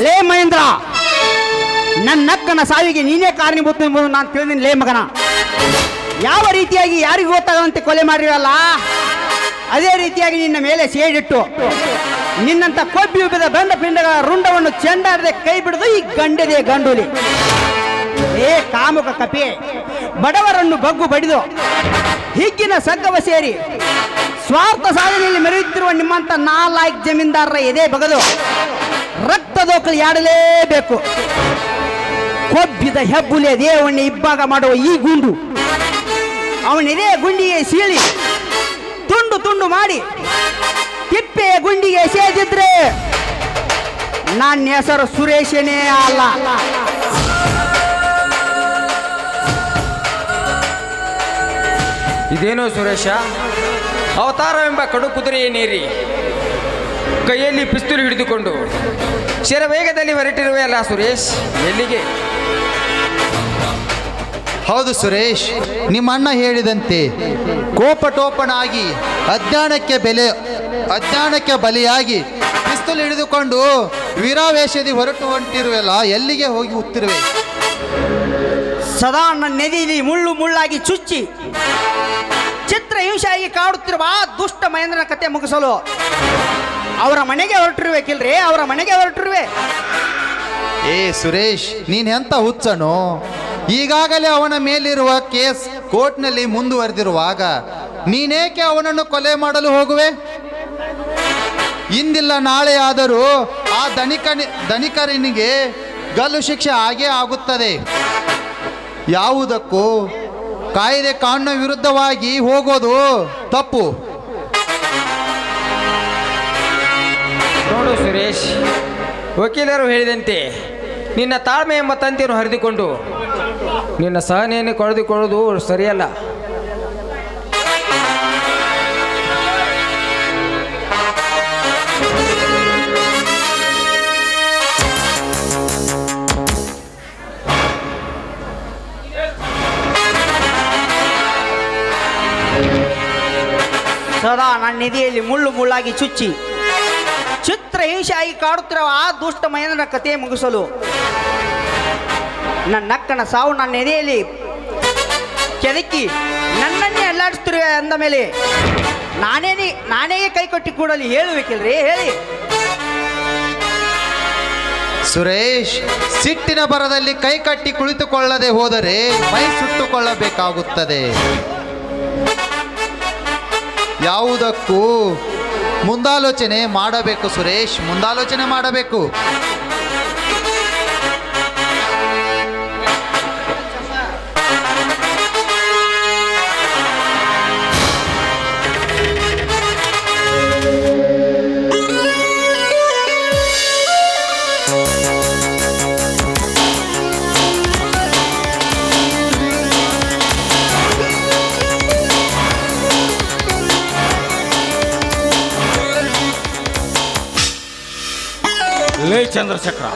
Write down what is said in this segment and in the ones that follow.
ಲೇ ಮಹೇಂದ್ರ, ನನ್ನಕ್ಕನ ಸಾವಿಗೆ ನೀನೇ ಕಾರಣೀಭೂತ ಎಂಬುದು ನಾನು ತಿಳಿದೀನಿ. ಲೇ ಮಗನ, ಯಾವ ರೀತಿಯಾಗಿ ಯಾರಿಗೂ ಗೊತ್ತಾಗದಂತೆ ಕೊಲೆ ಮಾಡಿರಲ್ಲ, ಅದೇ ರೀತಿಯಾಗಿ ನಿನ್ನ ಮೇಲೆ ಸೇಡಿಟ್ಟು ನಿನ್ನಂತ ಕೊಬ್ಬಿ ಉಬ್ಬಿದ ಬಂಡ ಪಿಂಡಗಳ ರುಂಡವನ್ನು ಚೆಂಡಾಡದೆ ಕೈ ಬಿಡದು ಈ ಗಂಡದೆ ಗಂಡೂಲಿ. ಏ ಕಾಮುಕ ಕಪಿ, ಬಡವರನ್ನು ಬಗ್ಗು ಬಡಿದು ಹಿಗ್ಗಿನ ಸಗ್ಗವ ಸೇರಿ ಸ್ವಾರ್ಥ ಸಾಧನೆಯಲ್ಲಿ ಮೆರೆಯುತ್ತಿರುವ ನಿಮ್ಮಂತ ನಾಲ್ಕು ಜಮೀನ್ದಾರರ ಎದೆ ಬಗದು ರಕ್ತದೋಕಳಿ ಆಡಲೇಬೇಕು. ಕೊಬ್ಬಿದ ಹೆಬ್ಬುಲಿಯ ದೇವಣ್ಣೆ ಇಬ್ಬಾಗ ಮಾಡುವ ಈ ಗುಂಡು ಅವನಿದೇ ಗುಂಡಿಗೆ ಸೀಳಿ ತುಂಡು ತುಂಡು ಮಾಡಿ ತಿಪ್ಪೆಯ ಗುಂಡಿಗೆ ಸೇದಿದ್ರೆ ನನ್ನ ಹೆಸರು ಸುರೇಶನೇ ಅಲ್ಲ. ಇದೇನೋ ಸುರೇಶ, ಅವತಾರವೆಂಬ ಕಡು ಕುದುರೆಯನ್ನೇರಿ ಕೈಯಲ್ಲಿ ಪಿಸ್ತೂಲ್ ಹಿಡಿದುಕೊಂಡು ಶರವೇಗದಲ್ಲಿ ಹೊರಟಿರುವೆಯಲ್ಲ ಸುರೇಶ್, ಎಲ್ಲಿಗೆ? ಹೌದು ಸುರೇಶ್, ನಿಮ್ಮ ಅಣ್ಣ ಹೇಳಿದಂತೆ ಕೋಪಟೋಪನಾಗಿ ಅಜ್ಞಾನಕ್ಕೆ ಬಲಿಯಾಗಿ ಪಿಸ್ತೂಲ್ ಹಿಡಿದುಕೊಂಡು ವೀರಾವೇಶದಿ ಹೊಂಟಿರುವೆಲ್ಲ, ಎಲ್ಲಿಗೆ ಹೋಗಿ ಉತ್ತಿರುವೆ? ಸದಾ ನನ್ನ ನೆದಿಲಿ ಮುಳ್ಳು ಮುಳ್ಳಾಗಿ ಚುಚ್ಚಿ ಚಿತ್ರ ಹಿಂಸೆಯಾಗಿ ಕಾಡುತ್ತಿರುವ ಆ ದುಷ್ಟ ಮಹೇಂದ್ರನ ಕತೆ ಮುಗಿಸಲು ಅವರ ಮನೆಗೆ ಹೊರಟಿರುಬೇಕಿಲ್ರಿ, ಅವರ ಮನೆಗೆ ಹೊರಟಿರುವೆ. ಏ ಸುರೇಶ್, ನೀನ್ ಎಂತ ಹುಚ್ಚನು? ಈಗಾಗಲೇ ಅವನ ಮೇಲಿರುವ ಕೇಸ್ ಕೋರ್ಟ್ನಲ್ಲಿ ಮುಂದುವರೆದಿರುವಾಗ ನೀನೇಕೆ ಅವನನ್ನು ಕೊಲೆ ಮಾಡಲು ಹೋಗುವೆ? ಇಂದಿಲ್ಲ ನಾಳೆ ಆದರೂ ಆ ಧನಿಕರನಿಗೆ ಗಲ್ಲು ಶಿಕ್ಷೆ ಆಗೇ ಆಗುತ್ತದೆ. ಯಾವುದಕ್ಕೂ ಕಾಯ್ದೆ ಕಾನೂನು ವಿರುದ್ಧವಾಗಿ ಹೋಗೋದು ತಪ್ಪು. ನೋಡು ಸುರೇಶ್, ವಕೀಲರು ಹೇಳಿದಂತೆ ನಿನ್ನ ತಾಳ್ಮೆ ಎಂಬ ತಂತಿಯನ್ನು ಹರಿದುಕೊಂಡು ನಿನ್ನ ಸಹನೆಯನ್ನು ಕಳೆದುಕೊಳ್ಳುವುದು ಸರಿಯಲ್ಲ. ಸದಾ ನನ್ನ ನಿಧಿಯಲ್ಲಿ ಮುಳ್ಳು ಮುಳ್ಳಾಗಿ ಚುಚ್ಚಿ ಚಿತ್ರ ಹಿಂಸೆಯಾಗಿ ಕಾಡುತ್ತಿರುವ ಆ ದುಷ್ಟ ಮಹೇಂದ್ರನ ಕಥೆ ಮುಗಿಸಲು ನನ್ನಕ್ಕನ ಸಾವು ನನ್ನ ಎದೆಯಲ್ಲಿ ಕೆದಕಿ ನನ್ನನ್ನೇ ಅಲ್ಲಾಡಿಸ್ತಿರುವೆ ಅಂದ ಮೇಲೆ ನಾನೇ ಕೈ ಕೊಟ್ಟಿ ಕೂಡಲಿ ಹೇಳಬೇಕಿಲ್ರಿ, ಹೇಳಿ. ಸುರೇಶ್, ಸಿಟ್ಟಿನ ಬರದಲ್ಲಿ ಕೈ ಕಟ್ಟಿ ಕುಳಿತುಕೊಳ್ಳದೆ ಹೋದರೆ ಮೈ ಸುಟ್ಟುಕೊಳ್ಳಬೇಕಾಗುತ್ತದೆ. ಯಾವುದಕ್ಕೂ ಮುಂದಾಲೋಚನೆ ಮಾಡಬೇಕು ಸುರೇಶ್, ಮುಂದಾಲೋಚನೆ ಮಾಡಬೇಕು. ಲೇ ಚಂದ್ರಶೇಖರ,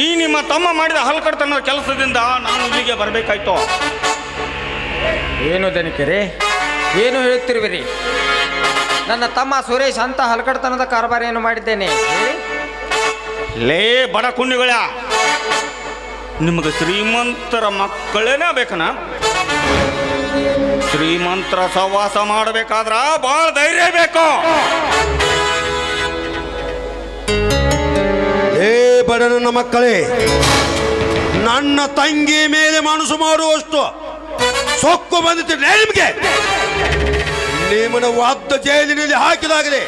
ಈ ನಿಮ್ಮ ತಮ್ಮ ಮಾಡಿದ ಹಲ್ಕಡ್ತನದ ಕೆಲಸದಿಂದ ನಾನು ಇಲ್ಲಿಗೆ ಬರಬೇಕಾಯ್ತು. ಏನು ದನಿಕರೇ, ಏನು ಹೇಳುತ್ತಿರುವಿರಿ? ನನ್ನ ತಮ್ಮ ಸುರೇಶ್ ಅಂತ ಹಲ್ಕಡ್ತನದ ಕಾರ್ಬಾರ ಏನು ಮಾಡಿದ್ದೇನೆ? ಲೇ ಬಡ ಕುಣ್ಣಿಗಳ, ನಿಮಗೆ ಶ್ರೀಮಂತರ ಮಕ್ಕಳೇನೇ ಬೇಕನ? ಶ್ರೀಮಂತರ ಸಹವಾಸ ಮಾಡಬೇಕಾದ್ರ ಬಹಳ ಧೈರ್ಯ ಬೇಕು. ಏ ಬಡನ ಮಕ್ಕಳೇ, ನನ್ನ ತಂಗಿ ಮೇಲೆ ಮನಸ್ಸು ಮಾಡುವಷ್ಟು ಸೊಕ್ಕು ಬಂದಿತ್ತು ನಿಮಗೆ? ನಿಮ್ಮನ್ನು ಒದ್ದ ಜೈಲಿನಲ್ಲಿ ಹಾಕಿದಾಗಲೇ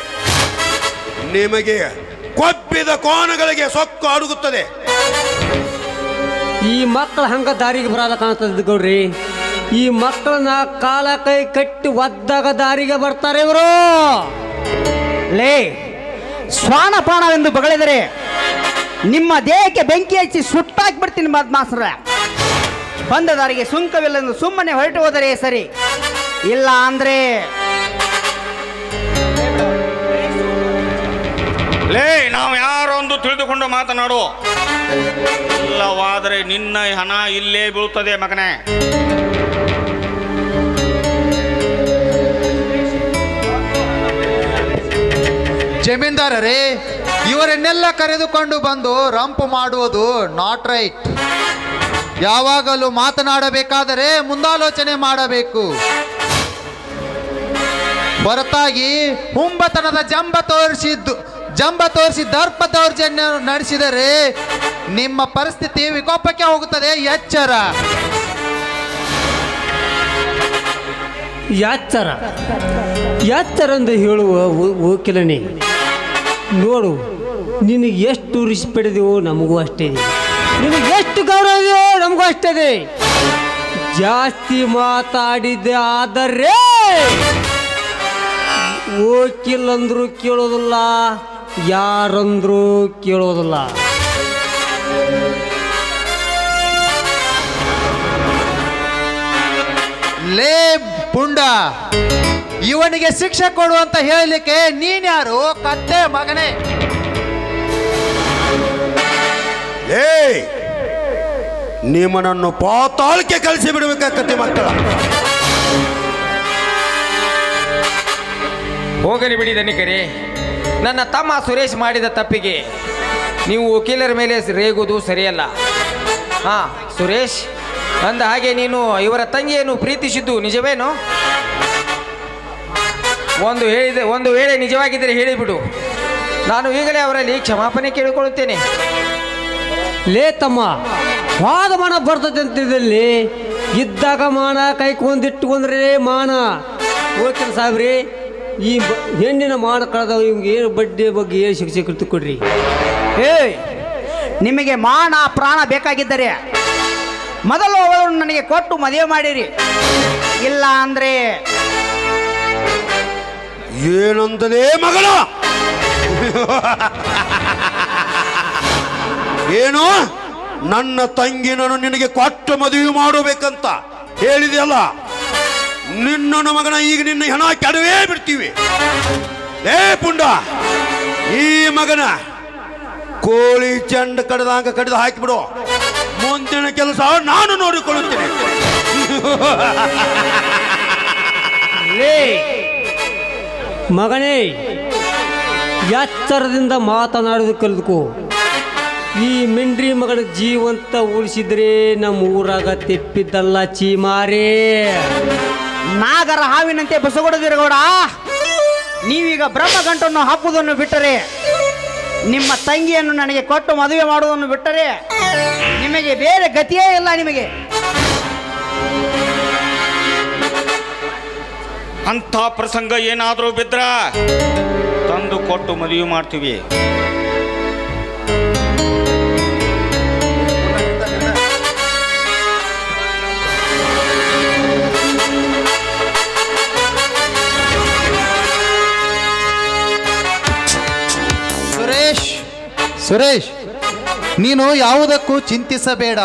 ನಿಮಗೆ ಕೊಬ್ಬಿದ ಕೋಣಗಳಿಗೆ ಸೊಕ್ಕು ಅಡುಗುತ್ತದೆ. ಈ ಮಕ್ಕಳು ಹಂಗ ದಾರಿಗೆ ಬರಲ್ಲ ಕಾಣ್ತದ ಗೌಡ್ರಿ. ಈ ಮಕ್ಕಳನ್ನ ಕಾಲ ಕೈ ಕಟ್ಟಿ ಒದ್ದಾಗ ದಾರಿಗೆ ಬರ್ತಾರೆ ಇವರು. ಲೇ ಶ್ವಾನ ಪ್ರಾಣವೆಂದು ಬಗಳಿದರೆ ನಿಮ್ಮ ದೇಹಕ್ಕೆ ಬೆಂಕಿ ಹಚ್ಚಿ ಸುಟ್ಟಾಕಿ ಬಿಡ್ತೀನಿ ಬದ್ಮಾಸ್ರ. ಬಂದ ದಾರಿಗೆ ಸುಂಕವಿಲ್ಲೆಂದು ಸುಮ್ಮನೆ ಹೊರಟು ಹೋದರೆ ಸರಿ, ಇಲ್ಲ ಅಂದ್ರೆ ಲೇ ನಾವು ಯಾರೊಂದು ತಿಳಿದುಕೊಂಡು ಮಾತನಾಡು, ಇಲ್ಲವಾದರೆ ನಿನ್ನ ಹಣ ಇಲ್ಲೇ ಬೀಳುತ್ತದೆ ಮಗನೇ. ಜಮೀನ್ದಾರರೇ, ಇವರನ್ನೆಲ್ಲ ಕರೆದುಕೊಂಡು ಬಂದು ರಂಪು ಮಾಡುವುದು ನಾಟ್ ರೈಟ್. ಯಾವಾಗಲೂ ಮಾತನಾಡಬೇಕಾದರೆ ಮುಂದಾಲೋಚನೆ ಮಾಡಬೇಕು. ಹೊರತಾಗಿ ಹುಂಬತನದ ಜಂಬ ತೋರಿಸಿ ದರ್ಪ ದೌರ್ಜನ್ಯ ನಡೆಸಿದರೆ ನಿಮ್ಮ ಪರಿಸ್ಥಿತಿ ವಿಕೋಪಕ್ಕೆ ಹೋಗುತ್ತದೆ. ಎಚ್ಚರ. ಯಾಚರಂದು ಹೇಳುವ ವಕೀಲನೇ, ನೋಡು, ನಿನಗೆ ಎಷ್ಟು ರಿಸ್ಪೆಕ್ಟ್ ಇದೆಯೋ ನಮಗೂ ಅಷ್ಟೇ ಇದೆ, ನಿನಗೆ ಎಷ್ಟು ಗೌರವ ಇದೆಯೋ ನಮಗೂ ಅಷ್ಟೇ ಇದೆ. ಜಾಸ್ತಿ ಮಾತಾಡಿದ್ದೆ ಆದರೆ ವಕೀಲಂದ್ರು ಕೇಳೋದಿಲ್ಲ, ಯಾರಂದ್ರೂ ಕೇಳೋದಿಲ್ಲ. ಲೇ ಪುಂಡ, ಇವನಿಗೆ ಶಿಕ್ಷೆ ಕೊಡು ಅಂತ ಹೇಳಲಿಕ್ಕೆ ನೀನ್ಯಾರು ಕತ್ತೆ ಮಗನೇ? ಏ, ನಿಮ್ಮನನ್ನು ಪಾತಾಳಕ್ಕೆ ಕಳಿಸಿ ಬಿಡಬೇಕಾಗತ್ತೆ ಮಕ್ಕಳ. ಹೋಗಲಿ ಬಿಡಿ ಧನಿಕರೇ, ನನ್ನ ತಮ್ಮ ಸುರೇಶ್ ಮಾಡಿದ ತಪ್ಪಿಗೆ ನೀವು ವಕೀಲರ ಮೇಲೆ ರೇಗುವುದು ಸರಿಯಲ್ಲ. ಹಾಂ ಸುರೇಶ್, ಅಂದ ಹಾಗೆ ನೀನು ಇವರ ತಂಗಿಯನ್ನು ಪ್ರೀತಿಸಿದ್ದು ನಿಜವೇನೋ? ಒಂದು ವೇಳೆ ನಿಜವಾಗಿದ್ದರೆ ಹೇಳಿಬಿಡು, ನಾನು ಈಗಲೇ ಅವರಲ್ಲಿ ಕ್ಷಮಾಪಣೆ ಕೇಳಿಕೊಳ್ಳುತ್ತೇನೆ. ಲೇ ತಮ್ಮ, ವಾದ ಮಾನ ಬರ್ತದೆ ಅಂತಿದ್ದಲ್ಲಿ ಇದ್ದಾಗ ಮಾನ ಕೈಕೊಂದಿಟ್ಟುಕೊಂಡ್ರೆ ಮಾನ. ವಕೀಲ ಸಾಹೇಬ್ರಿ, ಈ ಹೆಣ್ಣಿನ ಮಾನ ಕಳೆದವ ಇವ್ಗೆ ಏನು ಬಡ್ಡಿ ಬಗ್ಗೆ ಏನು ಶಿಕ್ಷೆ ಕೊಡ್ರಿ? ನಿಮಗೆ ಮಾನ ಪ್ರಾಣ ಬೇಕಾಗಿದ್ದರೆ ಮೊದಲು ಅವಳನ್ನು ನನಗೆ ಕೊಟ್ಟು ಮದುವೆ ಮಾಡಿರಿ, ಇಲ್ಲ ಅಂದ್ರೆ ಏನಂದಲೇ ಮಗಳ? ಏನು ನನ್ನ ತಂಗಿನನ್ನು ನಿನಗೆ ಕೊಟ್ಟು ಮದುವೆ ಮಾಡಬೇಕಂತ ಹೇಳಿದೆಯಲ್ಲ? ನಿನ್ನ ಮಗನ ಈಗ ನಿನ್ನ ಹೆಣ ಕೆಡವೇ ಬಿಡ್ತೀವಿ. ಏ ಪುಂಡ, ಈ ಮಗನ ಕೋಳಿ ಚೆಂಡ ಕಡಿದು ಹಾಕಿಬಿಡು. ಮುಂದಿನ ಕೆಲಸ ನಾನು ನೋಡಿಕೊಳ್ಳುತ್ತೇನೆ. ಮಗನೇ, ಎಚ್ಚರದಿಂದ ಮಾತನಾಡೋದು ಕಲಿದುಕೋ. ಈ ಮಿಂಡ್ರಿ ಮಗನ ಜೀವಂತ ಉಳಿಸಿದ್ರೆ ನಮ್ಮ ಊರಾಗ ತೆಪ್ಪಿದ್ದಲ್ಲ ಚೀಮಾರೇ. ನಾಗರ ಹಾವಿನಂತೆ ಬಸಗೊಡದಿರ ಗೌಡ. ನೀವೀಗ ಬ್ರಹ್ಮಗಂಟನ್ನು ಹಾಕುವುದನ್ನು ಬಿಟ್ಟರೆ, ನಿಮ್ಮ ತಂಗಿಯನ್ನು ನನಗೆ ಕೊಟ್ಟು ಮದುವೆ ಮಾಡುವುದನ್ನು ಬಿಟ್ಟರೆ ನಿಮಗೆ ಬೇರೆ ಗತಿಯೇ ಇಲ್ಲ. ನಿಮಗೆ ಅಂಥ ಪ್ರಸಂಗ ಏನಾದರೂ ಬಿದ್ರ ತಂದು ಕೊಟ್ಟು ಮದುವೆ ಮಾಡ್ತೀವಿ. ಸುರೇಶ್, ನೀನು ಯಾವುದಕ್ಕೂ ಚಿಂತಿಸಬೇಡ,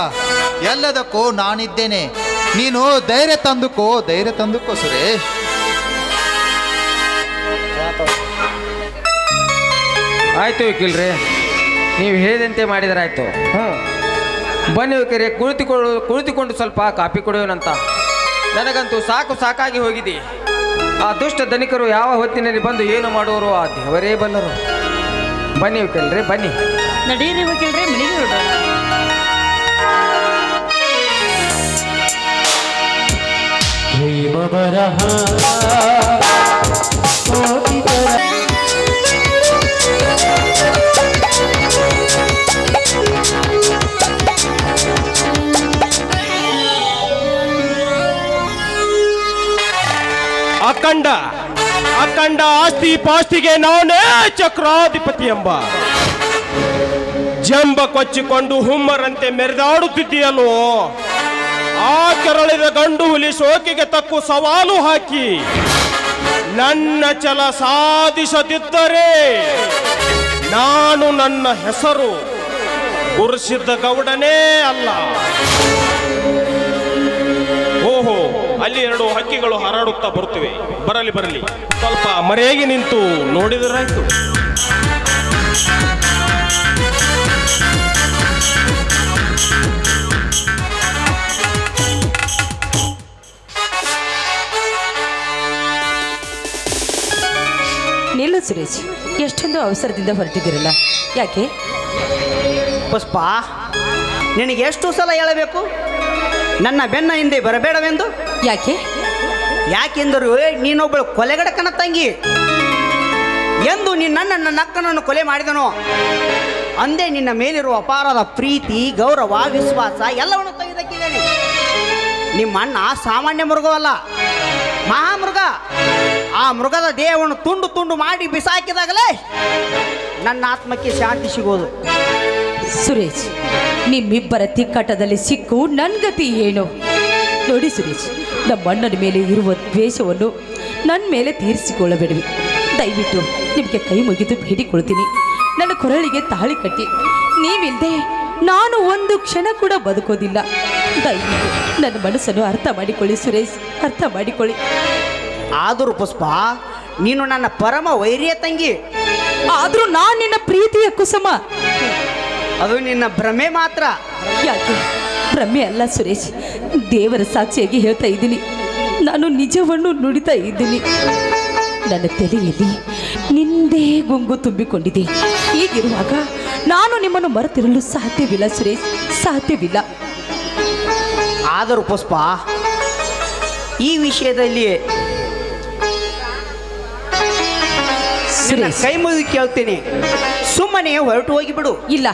ಎಲ್ಲದಕ್ಕೂ ನಾನಿದ್ದೇನೆ. ನೀನು ಧೈರ್ಯ ತಂದುಕೋ ಸುರೇಶ್. ಆಯ್ತು ವಕೀಲ್ರೆ, ನೀವು ಹೇಳಿದಂತೆ ಮಾಡಿದರಾಯ್ತು. ಬನ್ನಿ ವಕೀಲರೆ, ಕುಳಿತುಕೊಂಡು ಸ್ವಲ್ಪ ಕಾಪಿ ಕುಡಿಯೋಣಂತ. ನನಗಂತೂ ಸಾಕಾಗಿ ಹೋಗಿದೆ. ಆ ದುಷ್ಟ ಧನಿಕರು ಯಾವ ಹೊತ್ತಿನಲ್ಲಿ ಬಂದು ಏನು ಮಾಡುವರು ಆ ದೇವರೇ ಬಲ್ಲರು. ಬನ್ನಿ ವಕೀಲ್ರೆ, ಬನ್ನಿ. ನಡೀರಿ ವಕೀಲ್ರೆ, ಮನೆಗೆ ಹೊರಡೋಣ. ಅಖಂಡ ಆಸ್ತಿ ಪಾಸ್ತಿಗೆ ನಾನೇ ಚಕ್ರಾಧಿಪತಿ ಎಂಬ ಜಂಬ ಕೊಚ್ಚಿಕೊಂಡು ಹುಮ್ಮರಂತೆ ಮೆರೆದಾಡುತ್ತಿದ್ದೀಯಲ್ವೋ? ಆ ಕೆರಳಿದ ಗಂಡು ಹುಲಿ ಶೋಕಿಗೆ ತಕ್ಕು ಸವಾಲು ಹಾಕಿ ನನ್ನ ಛಲ ಸಾಧಿಸದಿದ್ದರೆ ನಾನು ನನ್ನ ಹೆಸರು ಗುರುಸಿದ್ದ ಗೌಡನೇ ಅಲ್ಲ. ಓಹೋ, ಅಲ್ಲಿ ಎರಡು ಹಕ್ಕಿಗಳು ಹಾರಾಡುತ್ತಾ ಬರುತ್ತಿವೆ. ಬರಲಿ, ಸ್ವಲ್ಪ ಮರೆಯಾಗಿ ನಿಂತು ನೋಡಿದರಾಯ್ತು. ನಿಲ್ಲು ಸುರೇಶ್, ಎಷ್ಟೊಂದು ಅವಸರದಿಂದ ಹೊರಟಿದ್ದೀರಲ್ಲ, ಯಾಕೆ? ಪುಷ್ಪ, ನಿನಗೆ ಎಷ್ಟು ಸಲ ಹೇಳಬೇಕು ನನ್ನ ಬೆನ್ನ ಹಿಂದೆ ಬರಬೇಡವೆಂದು? ಯಾಕೆ? ಯಾಕೆಂದರು ನೀನೊಬ್ಬಳು ಕೊಲೆಗಡಕನ ತಂಗಿ. ಎಂದು ನನ್ನ ಅಕ್ಕನನ್ನು ಕೊಲೆ ಮಾಡಿದನೋ ಅಂದೇ ನಿನ್ನ ಮೇಲಿರುವ ಅಪಾರದ ಪ್ರೀತಿ, ಗೌರವ, ವಿಶ್ವಾಸ ಎಲ್ಲವನ್ನು ತೆಗೆದಕ್ಕಿದ್ದೇನೆ. ನಿಮ್ಮ ಅಣ್ಣ ಸಾಮಾನ್ಯ ಮೃಗವಲ್ಲ, ಮಹಾಮೃಗ. ಆ ಮೃಗದ ದೇಹವನ್ನು ತುಂಡು ತುಂಡು ಮಾಡಿ ಬಿಸಾಕಿದಾಗಲೇ ನನ್ನ ಆತ್ಮಕ್ಕೆ ಶಾಂತಿ ಸಿಗೋದು. ಸುರೇಶ್, ನಿಮ್ಮಿಬ್ಬರ ತಿಕ್ಕಟದಲ್ಲಿ ಸಿಕ್ಕು ನನ್ನ ಗತಿ ಏನು? ನೋಡಿ ಸುರೇಶ್, ನಮ್ಮ ಅಣ್ಣನ ಮೇಲೆ ಇರುವ ದ್ವೇಷವನ್ನು ನನ್ನ ಮೇಲೆ ತೀರಿಸಿಕೊಳ್ಳಬೇಡವಿ. ದಯವಿಟ್ಟು ನಿಮಗೆ ಕೈ ಮುಗಿದು ಬೇಡಿಕೊಳ್ತೀನಿ, ನನ್ನ ಕೊರಳಿಗೆ ತಾಳಿ ಕಟ್ಟಿ. ನೀವಿಲ್ಲದೆ ನಾನು ಒಂದು ಕ್ಷಣ ಕೂಡ ಬದುಕೋದಿಲ್ಲ. ದಯವಿಟ್ಟು ನನ್ನ ಮನಸ್ಸನ್ನು ಅರ್ಥ ಮಾಡಿಕೊಳ್ಳಿ ಸುರೇಶ್, ಅರ್ಥ ಮಾಡಿಕೊಳ್ಳಿ. ಆದರೂ ಪುಷ್ಪ, ನೀನು ನನ್ನ ಪರಮ ವೈರಿಯ ತಂಗಿ. ಆದರೂ ನಾನು ನಿನ್ನ ಪ್ರೀತಿಯ ಕುಸುಮ. ಅದು ನಿನ್ನ ಭ್ರಮೆ ಮಾತ್ರ. ಯಾಕೆ? ಭ್ರಮೆ ಅಲ್ಲ ಸುರೇಶ್, ದೇವರ ಸಾಕ್ಷಿಯಾಗಿ ಹೇಳ್ತಾ ಇದ್ದೀನಿ. ನಾನು ನಿಜವನ್ನು ನುಡಿತಾ ಇದ್ದೀನಿ. ನನ್ನ ತಲೆಯಲ್ಲಿ ನಿಂದೇ ಗುಂಗು ತುಂಬಿಕೊಂಡಿದೆ. ಹೀಗಿರುವಾಗ ನಾನು ನಿಮ್ಮನ್ನು ಮರೆತಿರಲು ಸಾಧ್ಯವಿಲ್ಲ ಸುರೇಶ್, ಸಾಧ್ಯವಿಲ್ಲ. ಆದರೂ ಪುಷ್ಪ, ಈ ವಿಷಯದಲ್ಲಿ ಕೈ ಮುಗಿ ಕೇಳ್ತೀನಿ, ಸುಮ್ಮನೆ ಹೊರಟು ಹೋಗಿಬಿಡು. ಇಲ್ಲ,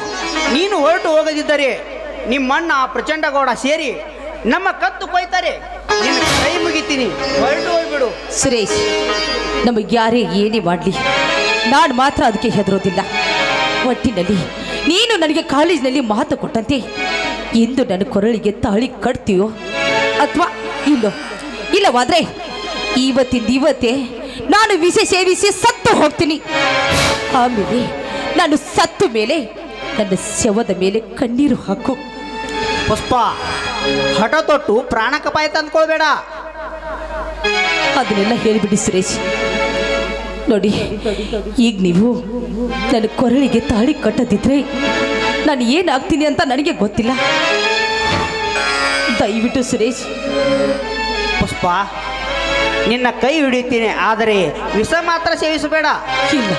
ನೀನು ಹೊರಟು ಹೋಗದಿದ್ದರೆ ನಿಮ್ಮಣ್ಣ ಪ್ರಚಂಡಗೌಡ ಸೇರಿ ನಮ್ಮ ಕತ್ತು ಕೊಯ್ತಾರೆ. ನಿನ್ನ ಕೈ ಮುಗಿತೀನಿ, ಹೊರಟು ಹೋಗ್ಬಿಡು. ಸುರೇಶ್, ನಮಗೆ ಯಾರೇ ಏನೇ ಮಾಡಲಿ ನಾನು ಮಾತ್ರ ಅದಕ್ಕೆ ಹೆದರೋದಿಲ್ಲ. ಒಟ್ಟಿನಲ್ಲಿ ನೀನು ನನಗೆ ಕಾಲೇಜಿನಲ್ಲಿ ಮಾತು ಕೊಟ್ಟಂತೆ ಇಂದು ನನ್ನ ಕೊರಳಿಗೆ ತಾಳಿ ಕಟ್ತೀಯೋ ಅಥವಾ ಇಲ್ಲವಾದ್ರೆ ಇವತ್ತೇ ನಾನು ವಿಷ ಸೇವಿಸಿ ಸತ್ತು ಹೋಗ್ತೀನಿ. ಆಮೇಲೆ ನಾನು ಸತ್ತು ಮೇಲೆ ನನ್ನ ಶವದ ಮೇಲೆ ಕಣ್ಣೀರು ಹಾಕು. ಪುಷ್ಪ, ಹಠ ತೊಟ್ಟು ಪ್ರಾಣಕಪಾಯ ತಂದ್ಕೊಳ್ಬೇಡ. ಅದನ್ನೆಲ್ಲ ಹೇಳಿಬಿಡಿ ಸುರೇಶ್. ನೋಡಿ, ಈಗ ನೀವು ನನ್ನ ಕೊರಳಿಗೆ ತಾಳಿ ಕಟ್ಟದಿದ್ರೆ ನಾನು ಏನಾಗ್ತೀನಿ ಅಂತ ನನಗೆ ಗೊತ್ತಿಲ್ಲ. ದಯವಿಟ್ಟು ಸುರೇಶ್. ಪುಷ್ಪ, ನಿನ್ನ ಕೈ ಹಿಡಿಯುತ್ತೀನಿ, ಆದರೆ ವಿಷ ಮಾತ್ರ ಸೇವಿಸಬೇಡ. ಇಲ್ಲ,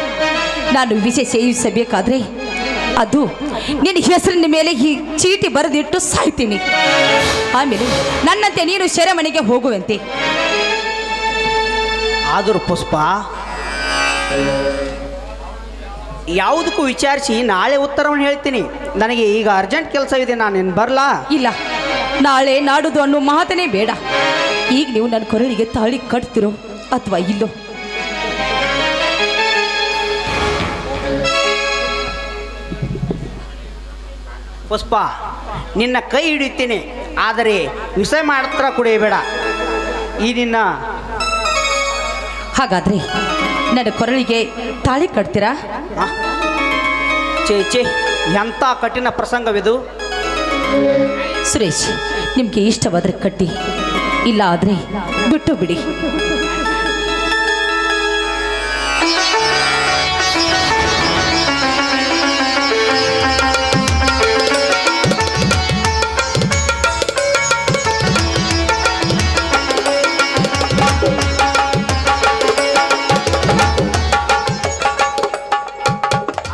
ನಾನು ವಿಷ ಸೇವಿಸಬೇಕಾದ್ರೆ ಅದು ನಿನ್ನ ಹೆಸರಿನ ಮೇಲೆ ಈ ಚೀಟಿ ಬರೆದಿಟ್ಟು ಸಾಯ್ತೀನಿ. ಆಮೇಲೆ ನನ್ನಂತೆ ನೀನು ಸೆರೆಮನೆಗೆ ಹೋಗುವಂತೆ. ಆದರೂ ಪುಷ್ಪ, ಯಾವುದಕ್ಕೂ ವಿಚಾರಿಸಿ ನಾಳೆ ಉತ್ತರವನ್ನು ಹೇಳ್ತೀನಿ. ನನಗೆ ಈಗ ಅರ್ಜೆಂಟ್ ಕೆಲಸವಿದೆ, ನಾನು ಬರಲಾ? ಇಲ್ಲ, ನಾಳೆ ನಾಡುದು ಅನ್ನೋ ಮಾತನೇ ಬೇಡ. ಈಗ ನೀವು ನನ್ನ ಕೊರಳಿಗೆ ತಾಳಿ ಕಟ್ತಿರೋ ಅಥವಾ ಇಲ್ಲೋ? ಪುಷ್ಪ, ನಿನ್ನ ಕೈ ಹಿಡಿಯುತ್ತೇನೆ, ಆದರೆ ವಿಷ ಮಾತ್ರ ಕುಡಿಯಬೇಡ. ಈ ನಿನ್ನ ಹಾಗಾದ್ರೆ ನನ್ನ ಕೊರಳಿಗೆ ತಾಳಿ ಕಟ್ತೀರಾ? ಚೇ, ಎಂಥ ಕಠಿಣ ಪ್ರಸಂಗವಿದು. ಸುರೇಶ್, ನಿಮಗೆ ಇಷ್ಟವಾದರೆ ಕಟ್ಟಿ, ಇಲ್ಲ ಆದರೆ ಬಿಟ್ಟು ಬಿಡಿ.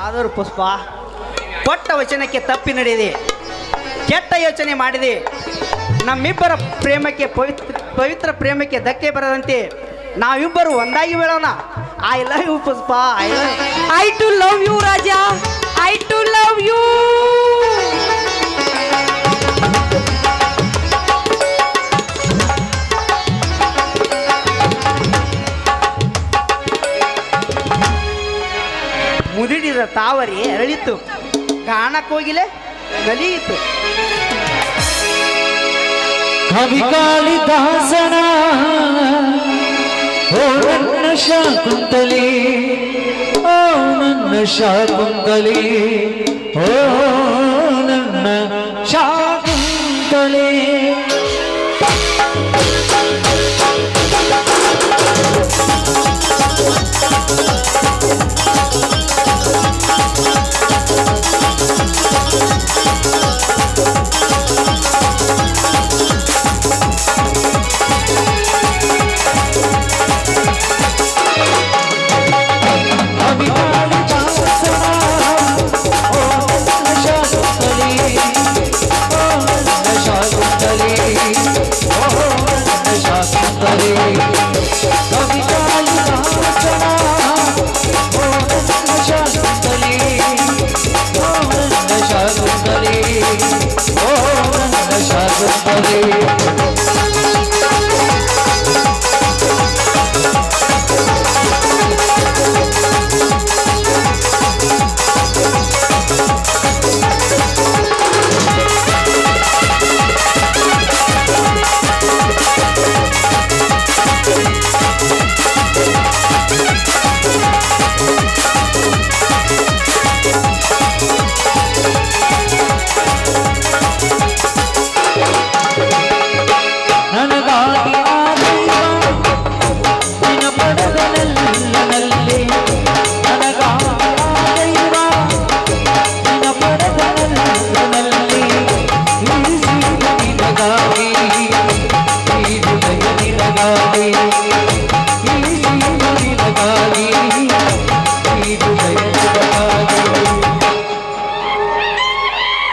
ಆದರೂ ಪುಷ್ಪ, ಕೊಟ್ಟ ವಚನಕ್ಕೆ ತಪ್ಪಿ ನಡೆದಿದೆ, ಕೆಟ್ಟ ಯೋಚನೆ ಮಾಡಿದೆ. ನಮ್ಮಿಬ್ಬರ ಪ್ರೇಮಕ್ಕೆ ಪವಿತ್ರ ಪ್ರೇಮಕ್ಕೆ ಧಕ್ಕೆ ಬರದಂತೆ ನಾವಿಬ್ಬರು ಒಂದಾಗಿ ಬೀಳೋಣ. I love you Pushpa, I too love you Raja, I too love you. ಮುದಿಡಿದ ತಾವರಿ ಅರಳಿತು, ಕಾಣಕ್ಕೋಗಿಲೆ ನಲಿಯಿತು. ಕವಿ ಕಾಳಿದಾಸನ ಓ ನನ್ನ ಶಾಕುಂತಲಿ, ಓ ನನ್ನ ಶಾಕುಂತಲಿ, ಓ ನನ್ನ ಶಾಕುಂತಲಿ. ಕವಿ ಕಾಳಿದಾಸನ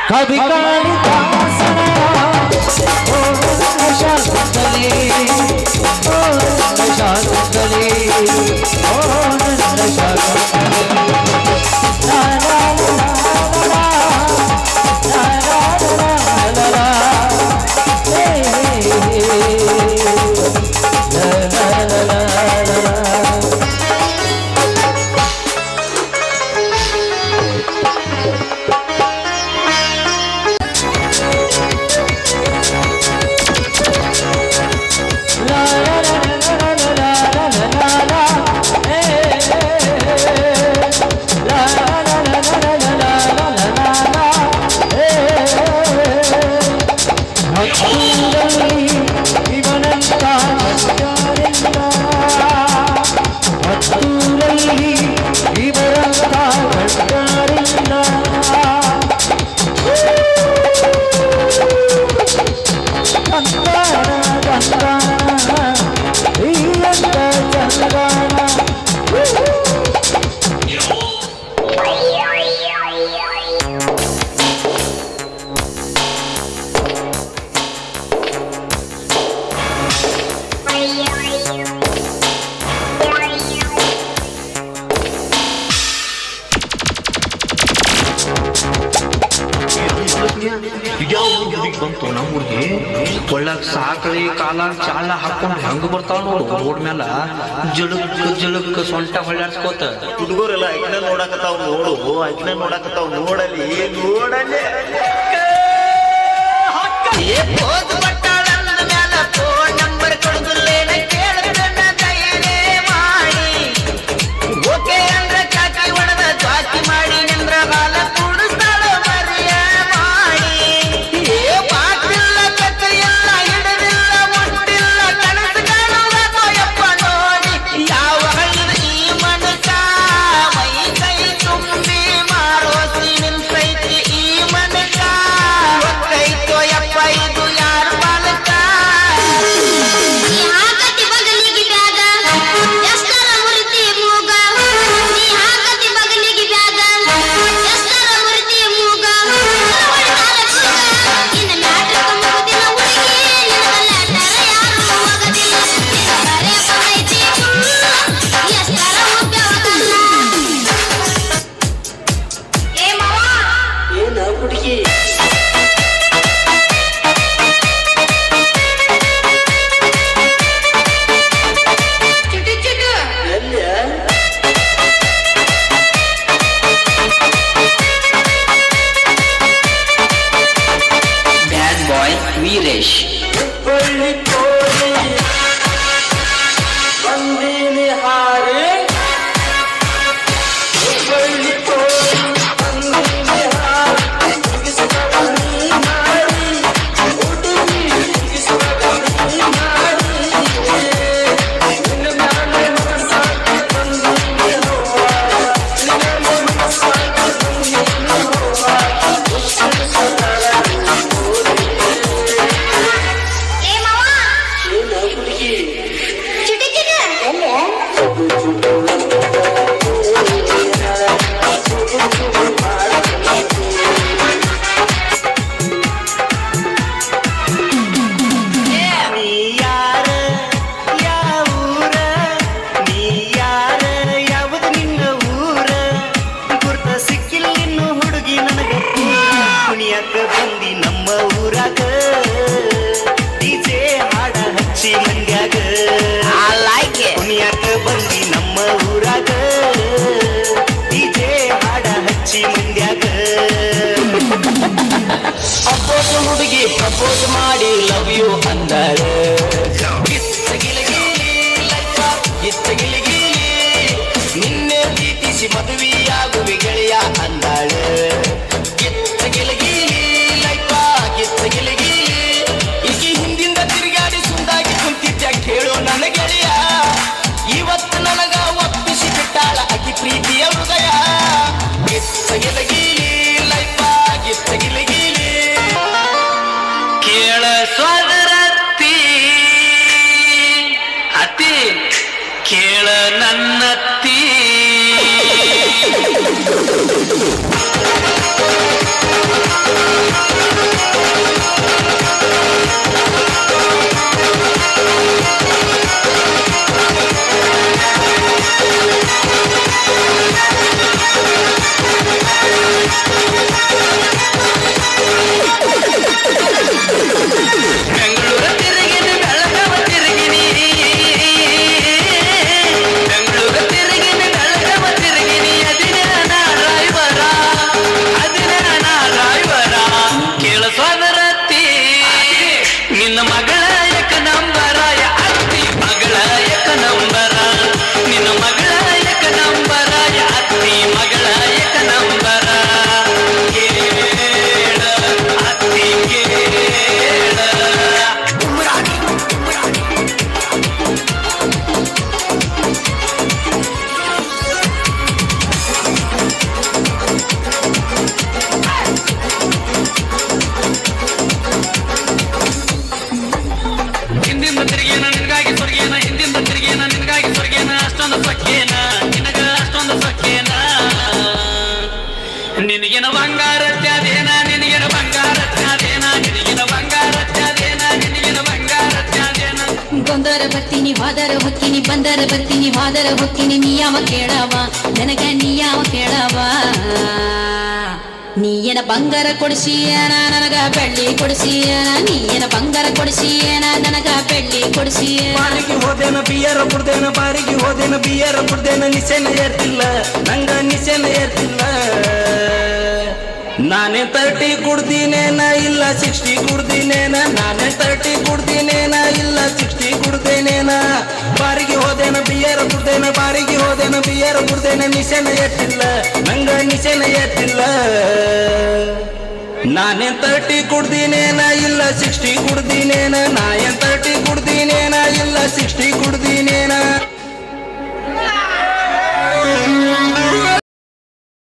ಕವಿ ಕಾಳಿದಾಸನ ಓ ನನ್ನ ಶಾಕುಂತಲೆ ಓ ನನ್ನ ಶಾಕುಂತಲೆ ಓ ನನ್ನ ಶಾಕುಂತಲೆ ಲಾ ಲಾ ಲಾ ಲಾ ಲಾ ಲಾ ಲಾ ಹೇ ಲಾ ಲಾ ಲಾ ಲಾ ಬಂತು ನಮ್ಮೂರಿಗೆ ಒಳ್ಳಾಗ ಸಾಕಳಿ ಕಾಲ ಚಾಲ ಹಾಕೊಂಡು ಹಂಗ ಬರ್ತಾವ ನೋಡು ರೋಡ್ ಮ್ಯಾಲ ಜಳುಕ್ ಜಳುಕ್ ಸೊಂಟ ಹೊಳ್ಳಾಡ್ಸ್ಕೋತ ಹುಡುಗರೆಲ್ಲ ಐಕ್ನ ನೋಡಕತ್ತಾವ್ ನೋಡು ಐಕ್ನ ನೋಡಕತ್ತಾವ್ ನೋಡಲಿ ನೋಡಲಿ ನಂಬರ್ ಕೊಡುದಿಲ್ಲೇನ ಕೇಳಿದ್ರನ್ನ ದಯನೇ ಮಾಡಿ ಓಕೆ ಅಂದ್ರೆ ಚಾಕಿ ಹೊಡೆದ ಚಾಕಿ ಮಾಡಿ ನಿಂದ್ರ ಹಾಲ ಕುಡಿಸ್ತಾಳ ಮರಿಯ ಮಾಡಿ ಪಾಟಿಲ್ಲ ಕಥೆಯಲ್ಲ ಹಿಡಿದಿಲ್ಲ ಮುಟ್ಟಿಲ್ಲ ಕನಸು ಕಾಣುವ ಯಪ್ಪ ನೋಡಿ ಯಾವ ಹಳ್ಳಿ ಈ ಮನಸ ಮೈ ಕೈ ತುಂಬಿ ಮಾರೋಸಿ ನಿಲ್ಸೈತಿ ಈ ಮನಸ ಗೊತ್ತೈತೋ ಯಪ್ಪ ಇದು ಯಾರ ಬಾಲಕ ವೀರೇಶ್ ಬಂದಿ ನಮ್ಮ ಊರಾಗ ಡಿಜೆ ಹಾಡ ಹಚ್ಚಿ ಮಂಡ್ಯಾಗ ಕುಣಿಯಾಕ ಬಂದಿ ನಮ್ಮ ಊರಾಗ ಡಿಜೆ ಹಾಡ ಹಚ್ಚಿ ಮಂಡ್ಯಾಗ ಅಪ್ಪೋಸ್ ಹುಡುಗಿ ಪ್ರಪೋಸ್ ಮಾಡಿ ಲವ್ ಯು ಅಂದಾಳೆ ಗಿತ್ತಗಿಲಿಗಿ ನಿನ್ನೆ ಪ್ರೀತಿಸಿ ಮದುವೆಯಾಗುವೆ ಗೆಳೆಯ ಅಂದಾಳೆ ಗಿತ್ತಗಿಲಿಗಿ ಈಕೆ ಹಿಂದಿಂದ ತಿರುಗಾಡಿ ಸುಂದಾಗಿ ಕುಂತಿದ್ದ ಕೇಳೋ ನನ್ನ ಗೆಳೆಯ ಇವತ್ತು ನನಗ ಒಪ್ಪಿಸಿ ಬಿಟ್ಟಾಳ ಅತಿ ಪ್ರೀತಿಯ ಹೃದಯ ಗಿತ್ತಗಿಲಗೀಲಿ ಲೈಫ ಗಿತ್ತಗಿಲಗೀಲಿ ಕೇಳ ಸ್ವರತ್ತಿ ಅತಿ ಕೇಳ ನನ್ನತ್ತಿ ಬಂದರ ಬರ್ತೀನಿ ಹೋದರ ಹೋಗ್ತೀನಿ ನೀಯಾವ ಕೇಳವ ನನಗ ನೀಯಾವ ಕೇಳವ ನೀಯನ ಬಂಗಾರ ಕೊಡಿಸಿಯನ ನನಗ ಬೆಳ್ಳಿ ಕೊಡಿಸಿಯನ ನೀಯನ ಬಂಗಾರ ಕೊಡಿಸಿಯನ ನನಗ ಬೆಳ್ಳಿ ಕೊಡಿಸಿಯ ಬಾರಿಗೆ ಹೋದೇನ ಬಿಯರ ಕುಡ್ದೇನ ಬಾರಿಗೆ ಹೋದೇನ ಬಿಯರ ಕುಡ್ದೇನ ನಿಸೆನ ಏರ್ತಿಲ್ಲ ನಂಗ ನಿಸೆನ ಏರ್ತಿಲ್ಲ ನಾನೇ 30 ಕುಡ್ದಿನೇನ ಇಲ್ಲ 60 ಕುಡ್ದಿನೇನ ನಾನೇ 30 ಕುಡ್ದಿನೇನ ಇಲ್ಲ 60 ಕುಡ್ದೇನೇನ ಬಾರಿಗೆ ಹೋದೇನ ಬಿಯರ ಕುಡ್ದೇನ ಬಾರಿಗೆ ಹೋದೇನ ಬಿಯರ ಕುಡ್ದೇನ ನಿಸೆನ ಏರ್ತಿಲ್ಲ ನಂಗ ನಿಸೆನ ಏರ್ತಿಲ್ಲ ನಾನೇ 30 ಕುಡ್ದಿನೇನ ಇಲ್ಲ 60 ಕುಡ್ದಿನೇನ ನಾನೇ 30